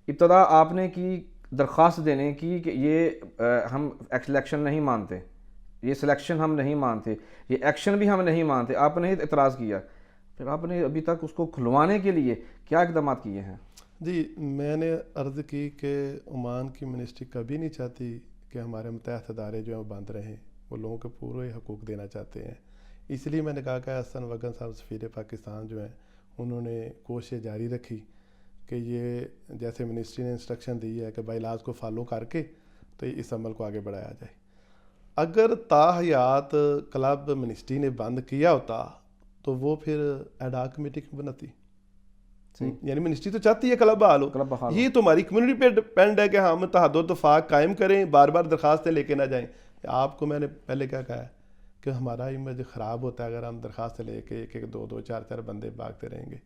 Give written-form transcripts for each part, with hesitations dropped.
ابتدا آپ نے کی درخواست دینے کی کہ یہ ہم الیکشن نہیں مانتے، یہ سلیکشن ہم نہیں مانتے، یہ ایکشن بھی ہم نہیں مانتے، آپ نے اعتراض کیا، پھر آپ نے ابھی تک اس کو کھلوانے کے لیے کیا اقدامات کیے ہیں؟ جی میں نے عرض کی کہ عمان کی منسٹری کبھی نہیں چاہتی کہ ہمارے متحد ادارے جو ہیں وہ بند رہیں، وہ لوگوں کو پورے حقوق دینا چاہتے ہیں. اس لیے میں نے کہا کہ حسن وگن صاحب سفیر پاکستان جو ہیں انہوں نے کوشش جاری رکھی کہ یہ جیسے منسٹری نے انسٹرکشن دی ہے کہ بائی لاز کو فالو کر کے تو اس عمل کو آگے بڑھایا جائے. اگر تاحیات کلب منسٹری نے بند کیا ہوتا تو وہ پھر ایڈ ہاک کمیٹی کیوں بناتی؟ یعنی منسٹری تو چاہتی ہے کلب بحال ہو. کلب بحال ہو. یہ تو ہماری کمیونٹی پہ ڈپینڈ ہے کہ ہم اتحاد و اتفاق قائم کریں، بار بار درخواستیں لے کے نہ جائیں. آپ کو میں نے پہلے کیا کہا ہے کہ ہمارا امیج خراب ہوتا ہے اگر ہم درخواستیں لے کے ایک ایک دو دو چار چار بندے بھاگتے رہیں گے.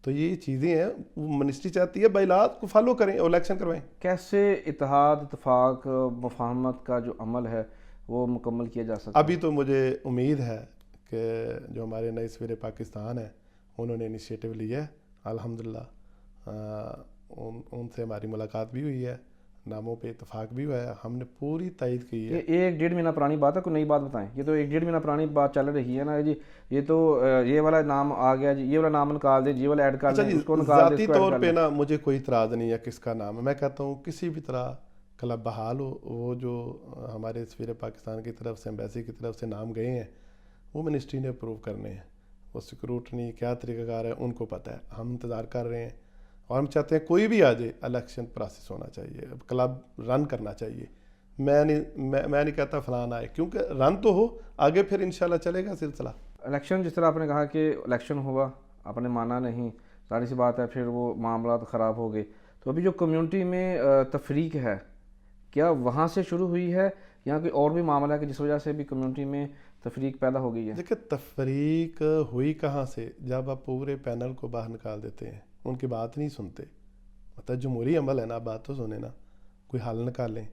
تو یہ چیزیں ہیں، منسٹری چاہتی ہے بائی لاز کو فالو کریں اور الیکشن کروائیں. کیسے اتحاد اتفاق مفاہمت کا جو عمل ہے وہ مکمل کیا جا سکتا ابھی ہے؟ تو مجھے امید ہے کہ جو ہمارے نئے سفیر پاکستان ہیں انہوں نے انیشیٹو لیا ہے. الحمدللہ ان سے ہماری ملاقات بھی ہوئی ہے، ناموں پہ اتفاق بھی ہوا ہے، ہم نے پوری تائید کی ہے. یہ 1-1.5 مہینہ پرانی بات ہے، کوئی نئی بات بتائیں. یہ تو 1-1.5 مہینہ پرانی بات چل رہی ہے نا جی. یہ تو یہ والا نام آ گیا جی، یہ والا نام نکال دیں، یہ والا ایڈ کر اچھا لیں، جی، اس کو نکال دیں، اس ذاتی کو ایڈ طور کر پہ لیں. نا مجھے کوئی اعتراض نہیں ہے کس کا نام ہے. میں کہتا ہوں کسی بھی طرح کلب بحال ہو. وہ جو ہمارے سفیر پاکستان کی طرف سے ایمبیسی کی طرف سے نام گئے ہیں وہ منسٹری نے اپروو کرنے ہیں. وہ سیکروٹنی کیا طریقہ کار ہے ان کو پتہ ہے. ہم انتظار کر رہے ہیں اور ہم چاہتے ہیں کوئی بھی آ جائے الیکشن پروسیس ہونا چاہیے، کلب رن کرنا چاہیے. میں نہیں کہتا فلان آئے، کیونکہ رن تو ہو آگے پھر انشاءاللہ چلے گا سلسلہ. الیکشن جس طرح آپ نے کہا کہ الیکشن ہوا، آپ نے مانا نہیں، ظاہر سی بات ہے پھر وہ معاملات خراب ہو گئے. تو ابھی جو کمیونٹی میں تفریق ہے کیا وہاں سے شروع ہوئی ہے یا کوئی اور بھی معاملہ ہے کہ جس وجہ سے بھی کمیونٹی میں تفریق پیدا ہو گئی ہے؟ دیکھیں تفریق ہوئی کہاں سے، جب آپ پورے پینل کو باہر نکال دیتے ہیں، ان کی بات نہیں سنتے. مطلب جمہوری عمل ہے نا، بات تو سنیں نا، کوئی حل نکالیں.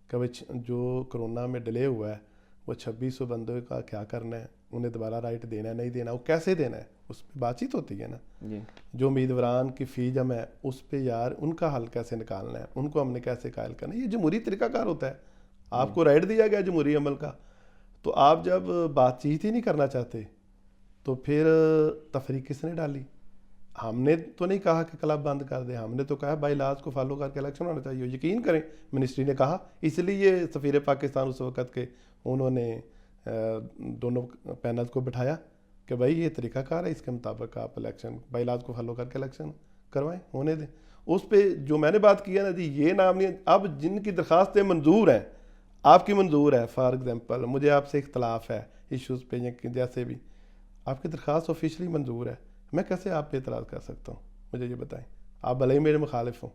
کہ جو کرونا میں ڈلے ہوا ہے وہ 2600 بندوں کا کیا کرنا ہے، انہیں دوبارہ رائٹ دینا ہے نہیں دینا، وہ کیسے دینا ہے، اس پہ بات چیت ہوتی ہے نا. جی جو امیدواران کی فی جمع ہے اس پہ یار ان کا حل کیسے نکالنا ہے، ان کو ہم نے کیسے قائل کرنا ہے. یہ جمہوری طریقہ کار ہوتا ہے. آپ کو رائٹ دیا گیا جمہوری عمل کا، تو آپ جب بات چیت ہی نہیں کرنا چاہتے تو پھر تفریق کس نے ڈالی؟ ہم نے تو نہیں کہا کہ کلب بند کر دیں، ہم نے تو کہا بائی لاز کو فالو کر کے الیکشن ہونا چاہیے. یقین کریں منسٹری نے کہا، اس لیے سفیر پاکستان اس وقت کے انہوں نے دونوں پینل کو بٹھایا کہ بھائی یہ طریقہ کار ہے، اس کے مطابق آپ الیکشن بائی لاز کو فالو کر کے الیکشن کروائیں، ہونے دیں. اس پہ جو میں نے بات کی ہے نا جی، یہ نام نہیں. اب جن کی درخواستیں منظور ہیں، آپ کی منظور ہے، فار ایگزامپل مجھے آپ سے اختلاف ہے ایشوز پہ جیسے بھی، آپ کی درخواست آفیشلی منظور ہے، میں کیسے آپ پہ اعتراض کر سکتا ہوں؟ مجھے یہ بتائیں. آپ بھلے ہی میرے مخالف ہوں.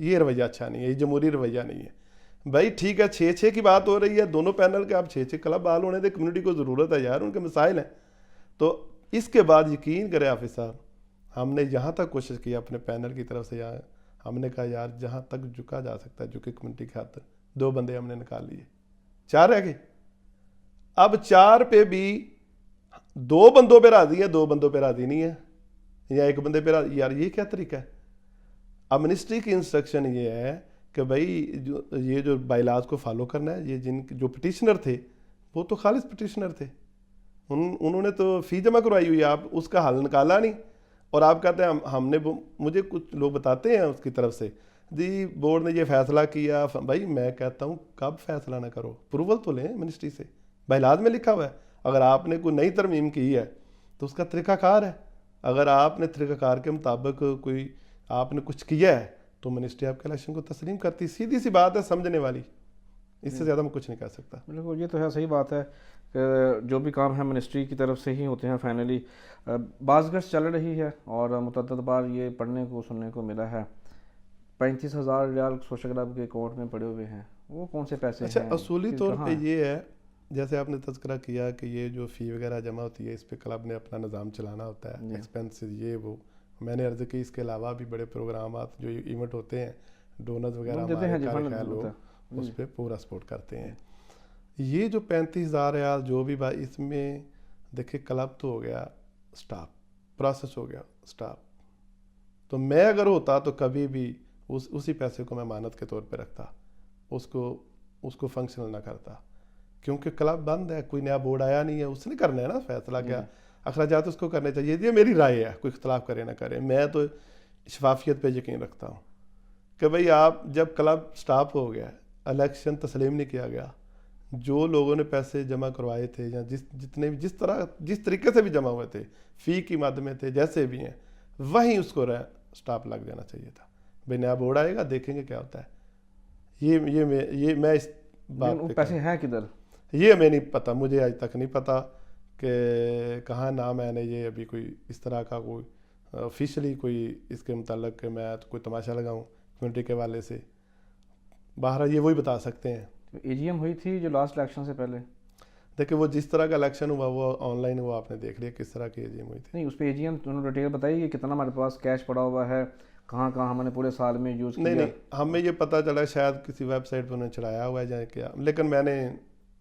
یہ رویہ اچھا نہیں ہے، یہ جمہوری رویہ نہیں ہے. بھائی ٹھیک ہے 6-6 کی بات ہو رہی ہے دونوں پینل کے، آپ 6-6 کلب بحال ہونے دیں، کمیونٹی کو ضرورت ہے یار، ان کے مسائل ہیں. تو اس کے بعد یقین کرے حافظ صاحب، ہم نے یہاں تک کوشش کی اپنے پینل کی طرف سے، یہاں ہم نے کہا یار جہاں تک جھکا جا سکتا ہے جھکے کمیونٹی کے ہاتھ، 2 بندے ہم نے نکال لیے، 4 رہ گئے. اب 4 پہ بھی 2 بندوں پہ راضی ہے، 2 بندوں پہ راضی نہیں ہے، یا 1 بندے پہ راضی. یار یہ کیا طریقہ ہے؟ اب منسٹری کی انسٹرکشن یہ ہے کہ بھائی یہ جو بائی لاز کو فالو کرنا ہے. یہ جو پٹیشنر تھے وہ تو خالص پٹیشنر تھے، انہوں نے تو فی جمع کروائی ہوئی ہے، آپ اس کا حل نکالا نہیں. اور آپ کہتے ہیں ہم نے، مجھے کچھ لوگ بتاتے ہیں اس کی طرف سے جی بورڈ نے یہ فیصلہ کیا. بھائی میں کہتا ہوں کب فیصلہ نہ کرو، اپروول تو لیں منسٹری سے. بائی لاز میں لکھا ہوا ہے، اگر آپ نے کوئی نئی ترمیم کی ہے تو اس کا طریقہ کار ہے. اگر آپ نے طریقہ کار کے مطابق کوئی آپ نے کچھ کیا ہے تو منسٹری آپ کے الیکشن کو تسلیم کرتی. سیدھی سی بات ہے، سمجھنے والی. اس سے زیادہ میں کچھ نہیں کہہ سکتا. بالکل یہ تو ہے، صحیح بات ہے کہ جو بھی کام ہے منسٹری کی طرف سے ہی ہوتے ہیں فائنلی. بعض گشت چل رہی ہے اور متعدد بار یہ پڑھنے کو سننے کو ملا ہے 35,000 ریال سوشل کلب کے اکاؤنٹ میں پڑے ہوئے ہیں. وہ کون سے پیسے اچھا ہیں، اصولی طور کہاں پہ ہیں؟ یہ ہے، جیسے آپ نے تذکرہ کیا کہ یہ جو فی وغیرہ جمع ہوتی ہے اس پہ کلب نے اپنا نظام چلانا ہوتا ہے، جی ایکسپینسز یہ وہ. میں نے عرض کی اس کے علاوہ بھی بڑے پروگرامات جو ایونٹ ہوتے ہیں، ڈونرز وغیرہ وہ دیتے ہمارے ہیں جی، قاری فنڈ خیر ہوتا لوگ ہے. اس پہ پورا سپورٹ کرتے ہیں. یہ جو 35,000 ریال جو بھی اس میں دیکھیں کلب تو ہو گیا سٹاپ، پروسیس ہو گیا سٹاپ. تو میں اگر ہوتا تو کبھی بھی اسی پیسے کو میں امانت کے طور پہ رکھتا, اس کو فنکشنل نہ کرتا, کیونکہ کلب بند ہے, کوئی نیا بورڈ آیا نہیں ہے, اس نے کرنا ہے نا فیصلہ, کیا اخراجات اس کو کرنے چاہیے. یہ میری رائے ہے, کوئی اختلاف کرے نہ کرے. میں تو شفافیت پہ یقین رکھتا ہوں کہ بھئی آپ جب کلب سٹاپ ہو گیا, الیکشن تسلیم نہیں کیا گیا, جو لوگوں نے پیسے جمع کروائے تھے یا جس طریقے سے بھی جمع ہوئے تھے, فی کی مد میں تھے, جیسے بھی ہیں, وہیں اس کو سٹاپ لگ جانا چاہیے تھا. بھئی نیا بورڈ آئے گا, دیکھیں گے کیا ہوتا ہے. یہ میں اس بات پہ پیسے ہیں کدھر, یہ ہمیں نہیں پتہ, مجھے آج تک نہیں پتہ کہ کہاں نام ہے. نے یہ ابھی کوئی اس طرح کا کوئی آفیشلی کوئی اس کے متعلق کہ میں تو کوئی تماشا لگاؤں کمیونٹی کے والے سے, بہرحال یہ وہی بتا سکتے ہیں. اے جی ایم ہوئی تھی جو لاسٹ الیکشن سے پہلے, دیکھیں وہ جس طرح کا الیکشن ہوا وہ آن لائن ہوا, آپ نے دیکھ لیا کس طرح کی اے جی ایم ہوئی تھی. نہیں اس پہ اے جی ایم انہوں نے ڈیٹیل بتائی کہ کتنا ہمارے پاس کیش پڑا ہوا ہے, کہاں کہاں ہم نے پورے سال میں یوز کیا. نہیں ہمیں یہ پتہ چلا شاید کسی ویب سائٹ پہ انہوں نے چڑھایا ہوا ہے یا کیا, لیکن میں نے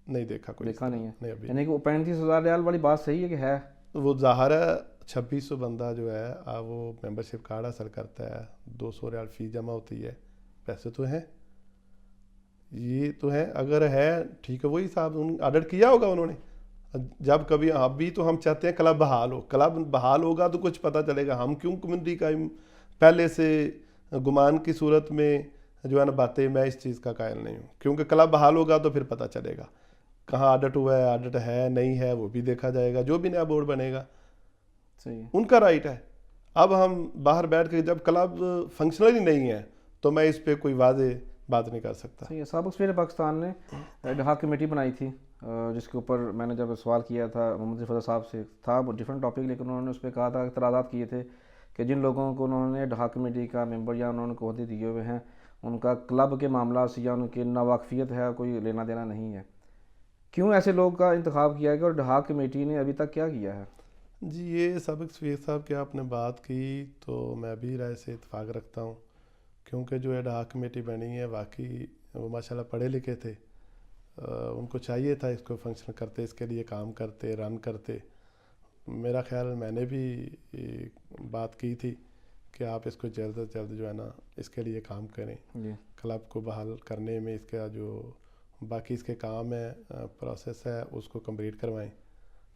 نہیں دیکھا, کوئی دیکھا نہیں ہے. نہیں ابھی. یعنی کہ وہ 35,000 ریال والی بات صحیح ہے کہ ہے, وہ ظاہر ہے 2600 بندہ جو ہے وہ ممبرشپ کارڈ حاصل کرتا ہے, 200 ریال فی جمع ہوتی ہے, پیسے تو ہیں, یہ تو ہے. اگر ہے ٹھیک ہے, وہی صاحب آڈٹ کیا ہوگا انہوں نے. جب کبھی ابھی تو ہم چاہتے ہیں کلب بحال ہو, کلب بحال ہوگا تو کچھ پتہ چلے گا. ہم کیوں کمیونٹی کا پہلے سے گمان کی صورت میں جو ہے نا باتیں, میں اس چیز کا قائل نہیں ہوں, کیونکہ کلب بحال ہوگا تو پھر پتہ چلے گا کہاں آڈٹ ہوا ہے, آڈٹ ہے نہیں ہے, وہ بھی دیکھا جائے گا. جو بھی نیا بورڈ بنے گا صحیح ان کا رائٹ ہے. اب ہم باہر بیٹھ کے جب کلب فنکشنل ہی نہیں ہے تو میں اس پہ کوئی واضح بات نہیں کر سکتا. صحیح ہے. سابق سفیر پاکستان نے ایڈہاک کمیٹی بنائی تھی, جس کے اوپر میں نے جب سوال کیا تھا محمد فضل صاحب سے, تھا وہ ڈیفرنٹ ٹاپک, لیکن انہوں نے اس پہ کہا تھا, اعتراضات کیے تھے کہ جن لوگوں کو انہوں نے ایڈہاک کمیٹی کا ممبر یا انہوں نے عہدے دیے ہوئے ہیں, ان کا کلب کے معاملات سے یا ان کی ناواقفیت ہے, کوئی لینا دینا نہیں ہے. کیوں ایسے لوگ کا انتخاب کیا گیا اور ایڈہاک کمیٹی نے ابھی تک کیا کیا ہے؟ جی یہ سابق سفیر صاحب کی آپ نے بات کی تو میں بھی رائے سے اتفاق رکھتا ہوں, کیونکہ جو ایڈہاک کمیٹی بنی ہے واقعی وہ ماشاءاللہ پڑھے لکھے تھے, ان کو چاہیے تھا اس کو فنکشن کرتے, اس کے لیے کام کرتے, رن کرتے. میرا خیال میں نے بھی بات کی تھی کہ آپ اس کو جلد از جلد جو ہے نا اس کے لیے کام کریں, کلب کو بحال کرنے میں اس کا جو باقی اس کے کام ہے, پروسیس ہے, اس کو کمپلیٹ کروائیں.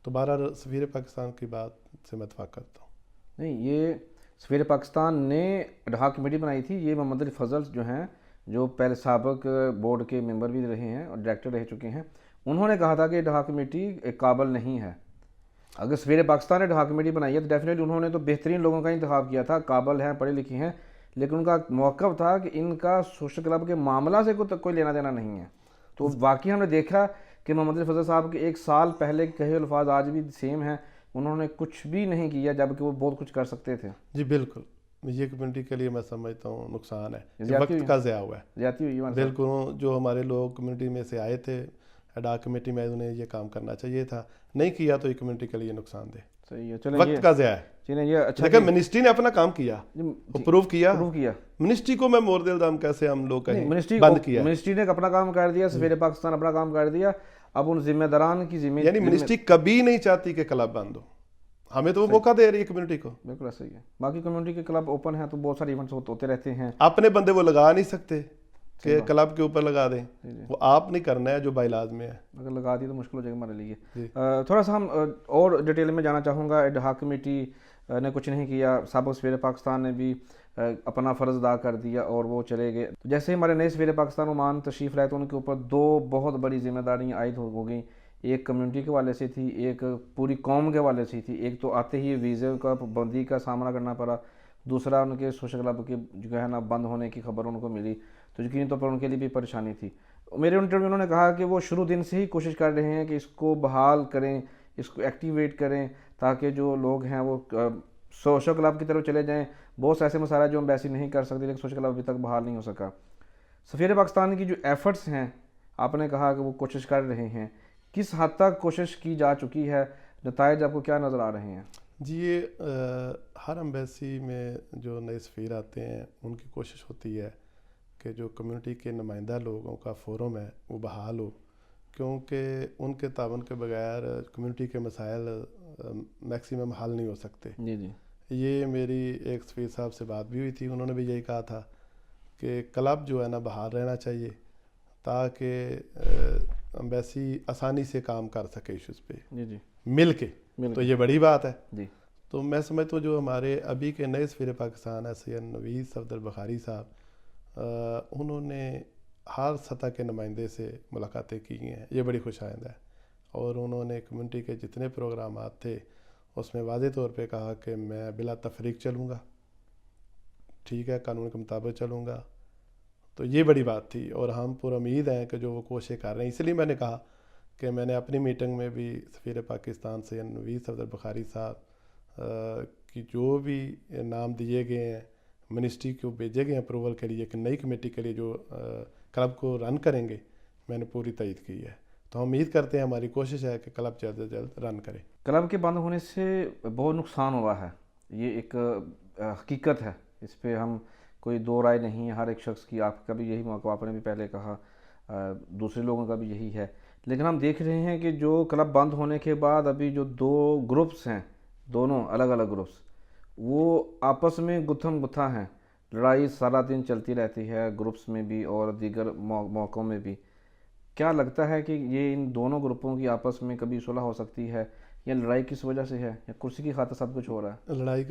تو بہرحال سفیر پاکستان کی بات سے میں اتفاق کرتا ہوں. نہیں, یہ سفیر پاکستان نے ایڈہاک کمیٹی بنائی تھی, یہ محمد علی فضل جو ہیں, جو پہلے سابق بورڈ کے ممبر بھی رہے ہیں اور ڈائریکٹر رہ چکے ہیں, انہوں نے کہا تھا کہ ایڈہاک کمیٹی قابل نہیں ہے. اگر سفیر پاکستان نے ایڈہاک کمیٹی بنائی ہے تو ڈیفینیٹلی انہوں نے تو بہترین لوگوں کا انتخاب کیا تھا, قابل ہیں, پڑھے لکھے ہیں, لیکن ان کا موقف تھا کہ ان کا سوشل کلب کے معاملہ سے کوئی لینا دینا نہیں ہے. تو واقعی ہم نے دیکھا کہ محمد علی فضل صاحب کے 1 سال پہلے کہے الفاظ آج بھی سیم ہیں, انہوں نے کچھ بھی نہیں کیا جبکہ وہ بہت کچھ کر سکتے تھے. جی بالکل, یہ کمیونٹی کے لیے میں سمجھتا ہوں نقصان ہے, زیادتی وقت کا ضیاع ہوا ہے. زیادتی ہوئی بالکل, جو ہمارے لوگ کمیونٹی میں سے آئے تھے ایڈہاک کمیٹی میں, انہیں یہ کام کرنا چاہیے تھا, نہیں کیا تو یہ کمیونٹی کے لیے نقصان دہ, صحیح ہے. چلیں وقت کا ضیاع ہے. چلیں یہ اچھا, لیکن منسٹری نے اپنا کام کیا, پروو کیا. منسٹری کو میں مورد الزام کیسے ہم لوگ کہیں بند کیا, منسٹری نے اپنا کام کر دیا, سفیر پاکستان اپنا کام کر دیا. اب ان ذمہ داران کی یعنی منسٹری کبھی نہیں چاہتی کہ کلب بند ہو, ہمیں تو وہ موقع دے رہی ہے کمیونٹی کو. بالکل صحیح ہے. باقی کمیونٹی کے کلب اوپن ہیں تو بہت سارے ایونٹس ہوتے رہتے ہیں, اپنے بندے وہ لگا نہیں سکتے کہ کلب کے اوپر لگا دیں, وہ آپ نہیں کرنا ہے جو بائی لاز میں ہے. اگر لگا دی تو مشکل ہو جائے گا ہمارے لیے. تھوڑا سا ہم اور ڈیٹیل میں جانا چاہوں گا. ایڈہاک کمیٹی نے کچھ نہیں کیا, سابق سفیر پاکستان نے بھی اپنا فرض ادا کر دیا اور وہ چلے گئے. جیسے ہمارے نئے سفیر پاکستان عمان تشریف لائے تو ان کے اوپر 2 بہت بڑی ذمہ داریاں عائد ہو گئیں. ایک کمیونٹی کے والے سے تھی, ایک پوری قوم کے والے سے تھی. ایک تو آتے ہی ویزے کا پابندی کا سامنا کرنا پڑا, دوسرا ان کے سوشل کلب کے جو ہے نا بند ہونے کی خبر ان کو ملی, تو یقینی طور پر ان کے لیے بھی پریشانی تھی. میرے انٹرویو انہوں نے کہا کہ وہ شروع دن سے ہی کوشش کر رہے ہیں کہ اس کو بحال کریں, اس کو ایکٹیویٹ کریں, تاکہ جو لوگ ہیں وہ سوشل کلب کی طرف چلے جائیں. بہت سے ایسے مسائل جو ہم ایسی نہیں کر سکتے, لیکن سوشل کلب ابھی تک بحال نہیں ہو سکا. سفیر پاکستان کی جو ایفرٹس ہیں, آپ نے کہا کہ وہ کوشش کر رہے ہیں, کس حد تک کوشش کی جا چکی ہے, نتائج آپ کو کیا نظر آ رہے ہیں؟ جی یہ ہر ایمبیسی میں جو نئے سفیر آتے ہیں ان کی کوشش ہوتی ہے کہ جو کمیونٹی کے نمائندہ لوگوں کا فورم ہے وہ بحال ہو, کیونکہ ان کے تعاون کے بغیر کمیونٹی کے مسائل میکسیمم حل نہیں ہو سکتے. جی جی, یہ میری ایک سفیر صاحب سے بات بھی ہوئی تھی, انہوں نے بھی یہی کہا تھا کہ کلب جو ہے نا بحال رہنا چاہیے تاکہ ایمبیسی آسانی سے کام کر سکے ایشوز پہ جی جی مل کے. تو یہ بڑی بات ہے. جی تو میں سمجھتا ہوں جو ہمارے ابھی کے نئے سفیر پاکستان ہے سید نوید صفدر بخاری صاحب، انہوں نے ہر سطح کے نمائندے سے ملاقاتیں کی ہیں، یہ بڑی خوش آئند ہے. اور انہوں نے کمیونٹی کے جتنے پروگرامات تھے اس میں واضح طور پہ کہا کہ میں بلا تفریق چلوں گا، ٹھیک ہے، قانون کے مطابق چلوں گا. تو یہ بڑی بات تھی اور ہم پر امید ہیں کہ جو وہ کوششیں کر رہے ہیں. اس لیے میں نے کہا کہ میں نے اپنی میٹنگ میں بھی سفیر پاکستان سید نوید صفدر بخاری صاحب کی جو بھی نام دیے گئے ہیں منسٹری کو بھیجے گئے ہیں اپروول کے لیے کہ نئی کمیٹی کے لیے جو کلب کو رن کریں گے، میں نے پوری تائید کی ہے. تو ہم امید کرتے ہیں، ہماری کوشش ہے کہ کلب جلد از جلد رن کرے. کلب کے بند ہونے سے بہت نقصان ہوا ہے، یہ ایک حقیقت ہے، اس پہ ہم کوئی دو رائے نہیں ہے. ہر ایک شخص کی، آپ کا بھی یہی موقع، آپ نے بھی پہلے کہا، دوسرے لوگوں کا بھی یہی ہے. لیکن ہم دیکھ رہے ہیں کہ جو کلب بند ہونے کے بعد ابھی جو دو گروپس ہیں، دونوں الگ الگ گروپس، وہ آپس میں گتھم گتھا ہیں. لڑائی سارا دن چلتی رہتی ہے گروپس میں بھی اور دیگر موقعوں میں بھی. کیا لگتا ہے کہ یہ ان دونوں گروپوں کی آپس میں کبھی صلح ہو سکتی ہے، یا لڑائی کس وجہ سے ہے، یا کرسی کی خاطر سب کچھ ہو رہا ہے؟ لڑائی